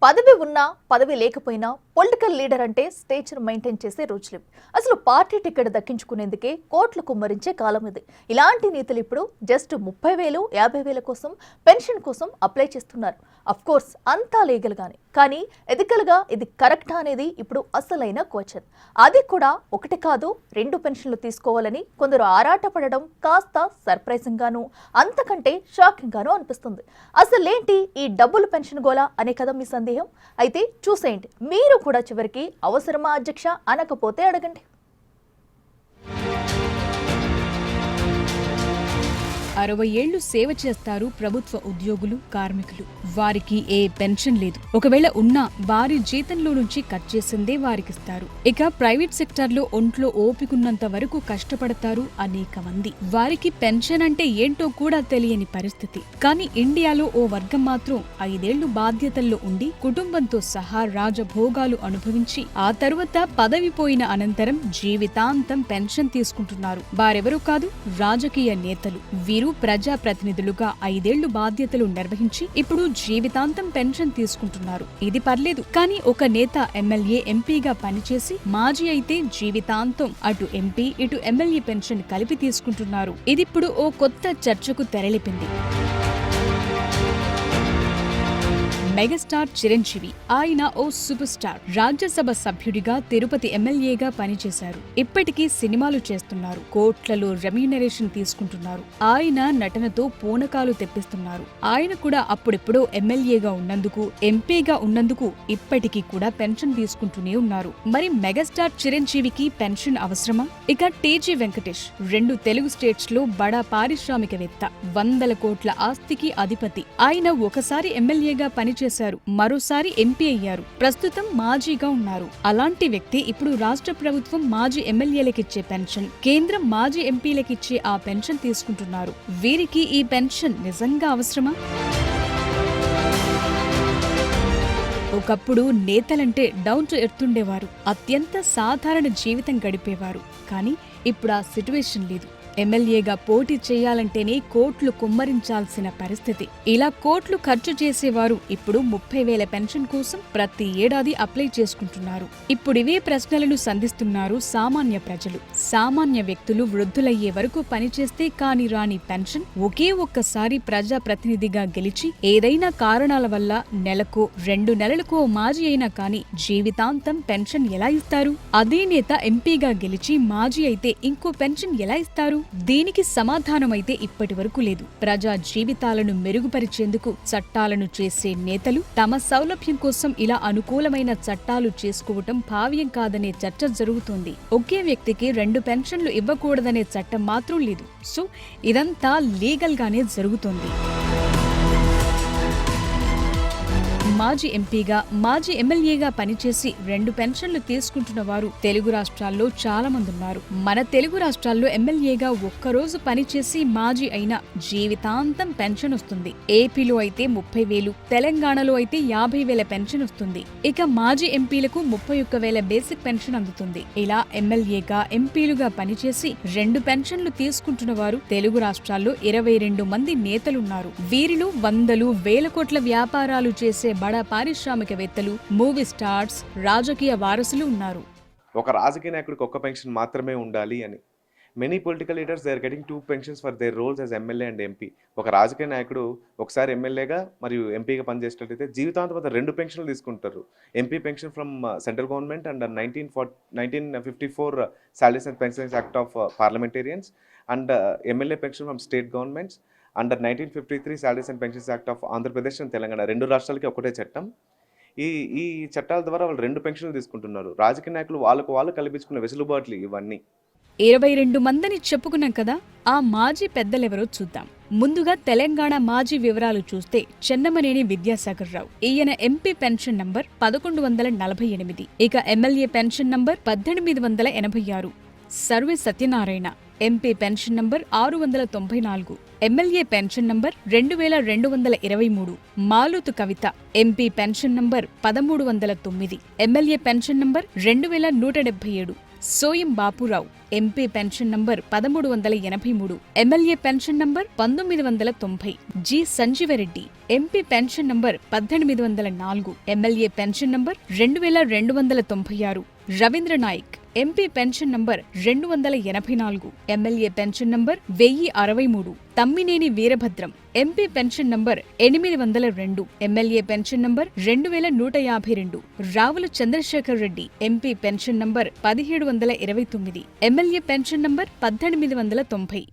పదవి ఉన్నా పదవి లేకపోయినా పొలిటికల్ లీడర్ అంటే స్టేచర్ మెయింటైన్ చేసే రోజులు. అసలు పార్టీ టికెట్ దక్కించుకునేందుకే కోట్లు కుమ్మరించే కాలం ఇది. ఇలాంటి నేతలు ఇప్పుడు జస్ట్ 30,000 50,000 కోసం పెన్షన్ కోసం అప్లై చేస్తున్నారు. అఫ్ కోర్స్ అంతా లీగల్ గానే, కానీ ఎథికల్ గా ఇది కరెక్టా అనేది ఇప్పుడు అసలైన క్వశ్చన్. అది కూడా ఒకటి కాదు 2 పెన్షన్లు తీసుకోవాలని కొందరు ఆరాటపడడం కాస్త సర్ప్రైజింగ్ గాను, అంతకంటే షాకింగ్ గాను అనిపిస్తుంది. అసలేంటి ఈ డబుల్ పెన్షన్ గోలా అనే కదా మీ సందేహం? అయితే చూసేయండి, మీరు కూడా చివరికి అవసరమా అధ్యక్ష అనకపోతే అడగండి. 60 ఏళ్లు సేవ చేస్తారు ప్రభుత్వ ఉద్యోగులు, కార్మికులు. వారికి ఏ పెన్షన్ లేదు. ఒకవేళ ఉన్నా వారి జీతంలో నుంచి కట్ చేసిందే వారికిస్తారు. ఇక ప్రైవేట్ సెక్టార్లో ఒంట్లో ఓపికున్నంత వరకు కష్టపడతారు అనేక మంది. వారికి పెన్షన్ అంటే ఏంటో కూడా తెలియని పరిస్థితి. కానీ ఇండియాలో ఓ వర్గం మాత్రం 5 ఏళ్లు బాధ్యతల్లో ఉండి కుటుంబంతో సహా రాజభోగాలు అనుభవించి ఆ తరువాత పదవి పోయిన అనంతరం జీవితాంతం పెన్షన్ తీసుకుంటున్నారు. వారెవరూ కాదు, రాజకీయ నేతలు. వీరు ప్రజాప్రతినిధులుగా 5 ఏళ్లు బాధ్యతలు నిర్వహించి ఇప్పుడు జీవితాంతం పెన్షన్ తీసుకుంటున్నారు. ఇది పర్లేదు. కానీ ఒక నేత ఎమ్మెల్యే, ఎంపీగా పనిచేసి మాజీ అయితే జీవితాంతం అటు ఎంపీ ఇటు ఎమ్మెల్యే పెన్షన్ కలిపి తీసుకుంటున్నారు. ఇదిప్పుడు ఓ కొత్త చర్చకు తెరలేపింది. మెగాస్టార్ చిరంజీవి. ఆయన ఓ సూపర్ స్టార్. రాజ్యసభ సభ్యుడిగా, తిరుపతి ఎమ్మెల్యేగా పనిచేశారు. ఇప్పటికీ సినిమాలు చేస్తున్నారు. కోట్లలో రెమ్యూనరేషన్ తీసుకుంటున్నారు. ఆయన నటనతో పూనకాలు తెప్పిస్తున్నారు. ఆయన కూడా అప్పుడెప్పుడో ఎమ్మెల్యేగా ఉన్నందుకు, ఎంపీగా ఉన్నందుకు ఇప్పటికీ కూడా పెన్షన్ తీసుకుంటూనే ఉన్నారు. మరి మెగాస్టార్ చిరంజీవికి పెన్షన్ అవసరమా? ఇక టీజీ వెంకటేష్ 2 తెలుగు స్టేట్స్ లో బడా పారిశ్రామికవేత్త, 100 కోట్ల ఆస్తికి అధిపతి. ఆయన ఒకసారి ఎమ్మెల్యేగా పనిచేశారు, మరోసారి ఎంపీ అయ్యారు. ప్రస్తుతం మాజీగా ఉన్నారు. అలాంటి వ్యక్తి ఇప్పుడు రాష్ట్ర ప్రభుత్వం మాజీ ఎమ్మెల్యేలకిచ్చే పెన్షన్, కేంద్రం మాజీ ఎంపీలకిచ్చే ఆ పెన్షన్ తీసుకుంటున్నారు. వీరికి ఈ పెన్షన్ నిజంగా అవసరమా? ఒకప్పుడు నేతలంటే డౌన్ టు ఎర్త్ ఉండేవారు. అత్యంత సాధారణ జీవితం గడిపేవారు. కానీ ఇప్పుడు ఆ సిట్యువేషన్ లేదు. ఎమ్మెల్యేగా పోటీ చేయాలంటేనే కోట్లు కుమ్మరించాల్సిన పరిస్థితి. ఇలా కోట్లు ఖర్చు చేసేవారు ఇప్పుడు 30,000 పెన్షన్ కోసం ప్రతి ఏడాది అప్లై చేసుకుంటున్నారు. ఇప్పుడివే ప్రశ్నలను సంధిస్తున్నారు సామాన్య ప్రజలు. సామాన్య వ్యక్తులు వృద్ధులయ్యే వరకు పనిచేస్తే కాని రాని పెన్షన్, ఒకే ఒక్కసారి ప్రజాప్రతినిధిగా గెలిచి ఏదైనా కారణాల వల్ల నెలకో 2 నెలలకో మాజీ అయినా కానీ జీవితాంతం పెన్షన్ ఎలా ఇస్తారు? అదే నేత ఎంపీగా గెలిచి మాజీ అయితే ఇంకో పెన్షన్ ఎలా ఇస్తారు? దీనికి సమాధానమైతే ఇప్పటి వరకు లేదు. ప్రజా జీవితాలను మెరుగుపరిచేందుకు చట్టాలను చేసే నేతలు తమ సౌలభ్యం కోసం ఇలా అనుకూలమైన చట్టాలు చేసుకోవటం భావ్యం కాదనే చర్చ జరుగుతోంది. ఒకే వ్యక్తికి 2 పెన్షన్లు ఇవ్వకూడదనే చట్టం మాత్రం లేదు. సో ఇదంతా లీగల్ గానే జరుగుతోంది. మాజీ ఎంపీగా, మాజీ ఎమ్మెల్యేగా పనిచేసి 2 పెన్షన్లు తీసుకుంటున్న వారు తెలుగు రాష్ట్రాల్లో చాలా మంది ఉన్నారు. మన తెలుగు రాష్ట్రాల్లో ఎమ్మెల్యేగా ఒక్కరోజు పనిచేసి మాజీ అయినా జీవితాంతం పెన్షన్ వస్తుంది. ఏపీలో అయితే 30,000, తెలంగాణలో అయితే 50,000 పెన్షన్ వస్తుంది. ఇక మాజీ ఎంపీలకు 31,000 బేసిక్ పెన్షన్ అందుతుంది. ఇలా ఎమ్మెల్యేగా, ఎంపీలుగా పనిచేసి 2 పెన్షన్లు తీసుకుంటున్న వారు తెలుగు రాష్ట్రాల్లో 22 మంది నేతలున్నారు. వీరిలో 100,000 కోట్ల వ్యాపారాలు చేసే బడా పారిశ్రామికవేత్తలు, మూవీ స్టార్స్, రాజకీయ వారసులు ఉన్నారు. ఒక రాజకీయ నాయకుడికి ఒక్క పెన్షన్ మాత్రమే ఉండాలి అని. Many political leaders they are getting 2 pensions for their roles as MLA and MP. ఒక రాజకీయ నాయకుడు ఒకసారి ఎమ్మెల్యేగా మరియు ఎంపీగా పనిచేసినట్లయితే జీవితాంతం 2 పెన్షన్లు తీసుకుంటారు. MP pension from central government and 1954 salaries and pensions act of parliamentarians and MLA pension from state governments under 1953 salaries and pensions act of Andhra Pradesh and Telangana. 2 రాష్ట్రాలకి ఒకటే చట్టం. ఈ చట్టాల ద్వారా వాళ్ళు 2 పెన్షన్లు తీసుకుంటున్నారు. రాజకీయ నాయకులు వాళ్ళు కల్పించుకున్న వెసులుబాట్లు ఇవన్నీ. 22 మందిని చెప్పుకున్నాం కదా, ఆ మాజీ పెద్దలెవరో చూద్దాం. ముందుగా తెలంగాణ మాజీ వివరాలు చూస్తే చెన్నమనేని విద్యాసాగర్ రావు. ఈయన ఎంపీ పెన్షన్ నంబర్ 1148. ఇక MLA pension number 1886. Sarve Satyanarayana MP pension number 694. MLA pension number 2223. Maloth Kavitha MP pension number 1309. MLA pension number 2177. Soyam Bapurao, MP pension number 1383, MLA pension number 1990. G Sanjeevareddy, MP pension number 1804, MLA pension number 2296. Ravindra Naik, MP pension number 284, MLA pension number 1063. Tammineni Veerabhadram, MP pension number 802, MLA pension number 2152. Ravula Chandrasekhar Reddy, MP pension number 1729, MLA pension number 1890.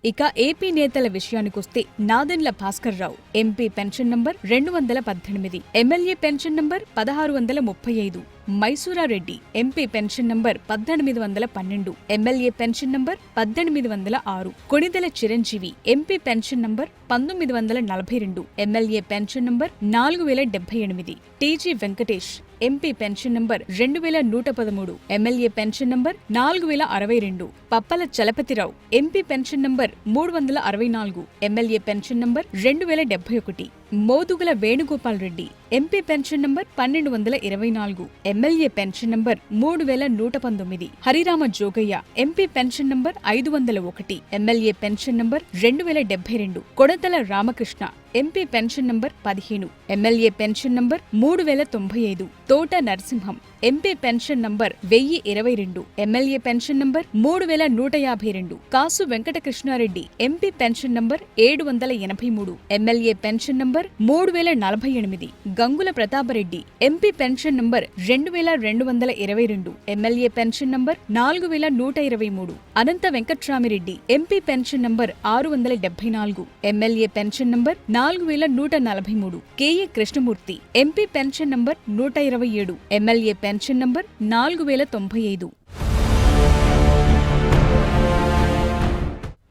ఇక AP నేతల విషయానికొస్తే Nadendla Bhaskar Rao, MP pension number 218, MLA pension number 1635. Mysurareddy, MP pension number 1812, MLA pension number 1806. Konidela Chiranjeevi, MP pension number 1942, MLA pension number 4078. TG Venkatesh, MP pension number 2113, MLA pension number 4062. Pappala Chalapathirao, MP pension number 364, MLA pension number 2071. Modugula Venugopal Reddy, MP pension number 1224, MLA pension number 3119. Harirama Jogaiah, MP pension number 501, MLA pension number 2072. Kodatala Ramakrishna, MP pension number 15, MLA pension number 3095. Thota Narasimham, MP pension number 1022, MLA pension number 3152. Kasu Venkatakrishnareddy, MP pension number 783, MLA pension number 3048. Gangula Prathapreddy, MP pension number 2222, MLA pension number 4123. Anantha Venkatramireddy, MP pension number 674, MLA pension number 4143. KA Krishnamurthy, MP pension number 127, MLA pension number 4095.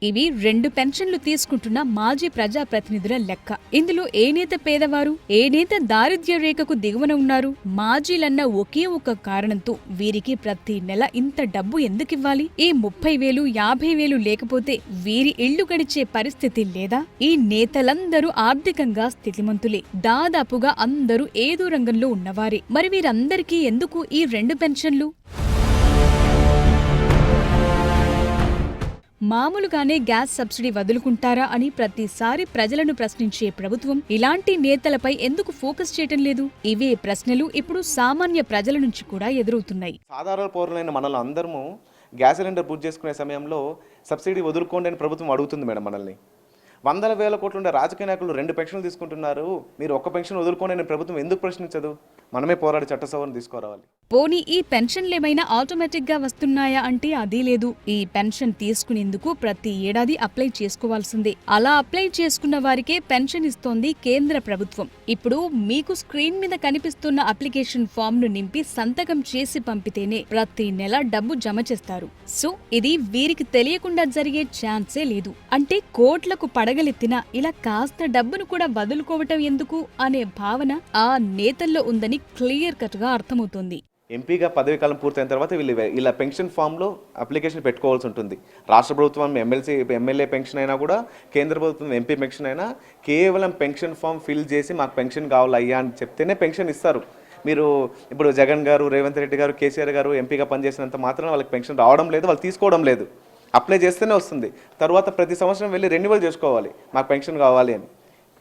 ఇవి 2 పెన్షన్లు తీసుకుంటున్న మాజీ ప్రజాప్రతినిధుల లెక్క. ఇందులో ఏ నేత పేదవారు, ఏ నేత దారిద్ర్య రేఖకు దిగువన ఉన్నారు? మాజీలన్న ఒకే ఒక కారణంతో వీరికి ప్రతి నెల ఇంత డబ్బు ఎందుకివ్వాలి? ఈ 30,000, 50,000 లేకపోతే వీరి ఇళ్లు గడిచే పరిస్థితి లేదా? ఈ నేతలందరూ ఆర్థికంగా స్థితిమంతులే. దాదాపుగా అందరూ ఏదో రంగంలో ఉన్నవారే. మరి వీరందరికీ ఎందుకు ఈ 2 పెన్షన్లు? మామూలుగానే గ్యాస్ సబ్సిడీ వదులుకుంటారా అని ప్రతిసారి ప్రజలను ప్రశ్నించే ప్రభుత్వం ఇలాంటి నేతలపై ఎందుకు ఫోకస్ చేయటం లేదు? ఇవే ప్రశ్నలు ఇప్పుడు సామాన్య ప్రజల నుంచి కూడా ఎదురవుతున్నాయి. సాధారణ పౌరులైన మనల్ని అందరము గ్యాస్ సిలిండర్ బుక్ చేసుకునే సమయంలో సబ్సిడీ వదులుకోండి అని ప్రభుత్వం అడుగుతుంది మేడం మనల్ని. వందల వేల కోట్లు ఉండే రాజకీయ నాయకులు 2 పెన్షన్లు తీసుకుంటున్నారు, మీరు ఒక్క పెన్షన్ వదులుకోండి అని ప్రభుత్వం ఎందుకు ప్రశ్నించదు? మనమే పోరాడి చట్ట సవరణ తీసుకురావాలి. పోనీ ఈ పెన్షన్లేమైనా ఆటోమేటిక్ గా వస్తున్నాయా అంటే అదీ లేదు. ఈ పెన్షన్ తీసుకునేందుకు ప్రతి ఏడాది అప్లై చేసుకోవాల్సిందే. అలా అప్లై చేసుకున్న వారికే పెన్షన్ ఇస్తోంది కేంద్ర ప్రభుత్వం. ఇప్పుడు మీకు స్క్రీన్ మీద కనిపిస్తున్న అప్లికేషన్ ఫామ్ ను నింపి సంతకం చేసి పంపితేనే ప్రతి నెల డబ్బు జమ చేస్తారు. సో ఇది వీరికి తెలియకుండా జరిగే ఛాన్సే లేదు. అంటే కోట్లకు పడగలెత్తినా ఇలా కాస్త డబ్బును కూడా వదులుకోవటం ఎందుకు అనే భావన ఆ నేతల్లో ఉందని క్లియర్ కట్ గా అర్థమవుతోంది. ఎంపీగా పదవి కాలం పూర్తయిన తర్వాత ఇలా పెన్షన్ ఫామ్లో అప్లికేషన్ పెట్టుకోవాల్సి ఉంటుంది. రాష్ట్ర ప్రభుత్వం ఎమ్మెల్యే పెన్షన్ అయినా కూడా, కేంద్ర ప్రభుత్వం ఎంపీ పెన్షన్ అయినా కేవలం పెన్షన్ ఫామ్ ఫిల్ చేసి మాకు పెన్షన్ కావాలి అయ్యా అని చెప్తేనే పెన్షన్ ఇస్తారు. మీరు ఇప్పుడు జగన్ గారు, రేవంత్ రెడ్డి గారు, కేసీఆర్ గారు ఎంపీగా పనిచేసినంత మాత్రం వాళ్ళకి పెన్షన్ రావడం లేదు, వాళ్ళు తీసుకోవడం లేదు. అప్లై చేస్తేనే వస్తుంది. తర్వాత ప్రతి సంవత్సరం వెళ్ళి రెన్యువల్ చేసుకోవాలి, మాకు పెన్షన్ కావాలి అని.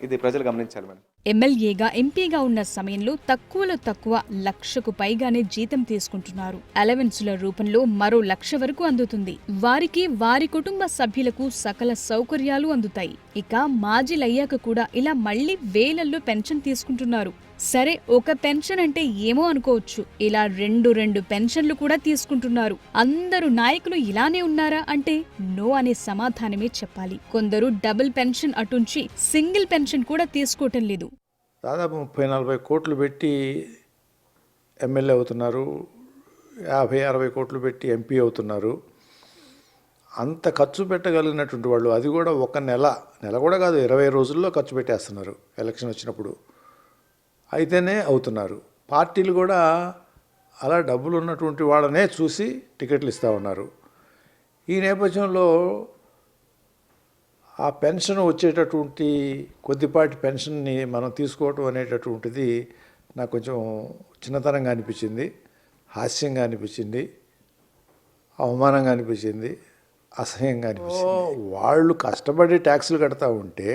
ఇది ప్రజలు గమనించాలి మేడం. ఎమ్మెల్యేగా, ఎంపీగా ఉన్న సమయంలో తక్కువలో తక్కువ 1,00,000కు పైగానే జీతం తీసుకుంటున్నారు. అలవెన్సుల రూపంలో మరో 1,00,000 వరకు అందుతుంది. వారికి, వారి కుటుంబ సభ్యులకు సకల సౌకర్యాలు అందుతాయి. ఇక మాజీలయ్యాక కూడా ఇలా మళ్లీ వేలల్లో పెన్షన్ తీసుకుంటున్నారు. సరే, ఒక పెన్షన్ అంటే ఏమో అనుకోవచ్చు. ఇలా 2 పెన్షన్లు కూడా తీసుకుంటున్నారు. అందరూ నాయకులు ఇలానే ఉన్నారా అంటే నో అనే సమాధానమే చెప్పాలి. కొందరు డబుల్ పెన్షన్ అటుంచి సింగిల్ పెన్షన్ కూడా తీసుకోవటం లేదు. దాదాపు 30-40 కోట్లు పెట్టి ఎమ్మెల్యే అవుతున్నారు, 50-60 కోట్లు పెట్టి ఎంపీ అవుతున్నారు. అంత ఖర్చు పెట్టగలిగినటువంటి వాళ్ళు, అది కూడా ఒక నెల కూడా కాదు, 20 రోజుల్లో ఖర్చు పెట్టేస్తున్నారు ఎలక్షన్ వచ్చినప్పుడు. అయితేనే అవుతున్నారు. పార్టీలు కూడా అలా డబ్బులు ఉన్నటువంటి వాళ్ళనే చూసి టికెట్లు ఇస్తూ ఉన్నారు. ఈ నేపథ్యంలో ఆ పెన్షన్ వచ్చేటటువంటి కొద్దిపాటి పెన్షన్ని మనం తీసుకోవటం అనేటటువంటిది నాకు కొంచెం చిన్నతనంగా అనిపించింది, హాస్యంగా అనిపించింది, అవమానంగా అనిపించింది, అసహ్యంగా అనిపించింది. వాళ్ళు కష్టపడి ట్యాక్సులు కడతా ఉంటే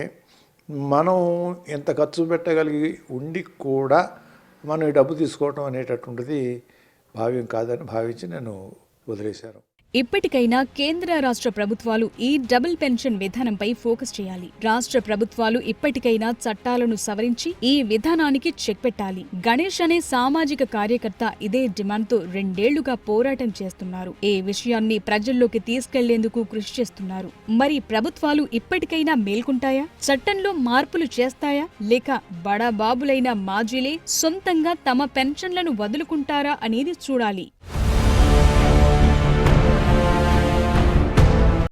మనం ఎంత ఖర్చు పెట్టగలిగి ఉండి కూడా మనం ఈ డబ్బు తీసుకోవటం అనేటటువంటిది భావ్యం కాదని భావించి నేను వదిలేశాను. ఇప్పటికైనా కేంద్ర రాష్ట్ర ప్రభుత్వాలు ఈ డబుల్ పెన్షన్ విధానంపై ఫోకస్ చేయాలి. రాష్ట్ర ప్రభుత్వాలు ఇప్పటికైనా చట్టాలను సవరించి ఈ విధానానికి చెక్ పెట్టాలి. గణేష్ అనే సామాజిక కార్యకర్త ఇదే డిమాండ్తో 2 ఏళ్లుగా పోరాటం చేస్తున్నారు. ఈ విషయాన్ని ప్రజల్లోకి తీసుకెళ్లేందుకు కృషి చేస్తున్నారు. మరి ప్రభుత్వాలు ఇప్పటికైనా మేల్కుంటాయా? చట్టంలో మార్పులు చేస్తాయా? లేక బడాబాబులైన మాజీలే సొంతంగా తమ పెన్షన్లను వదులుకుంటారా అనేది చూడాలి.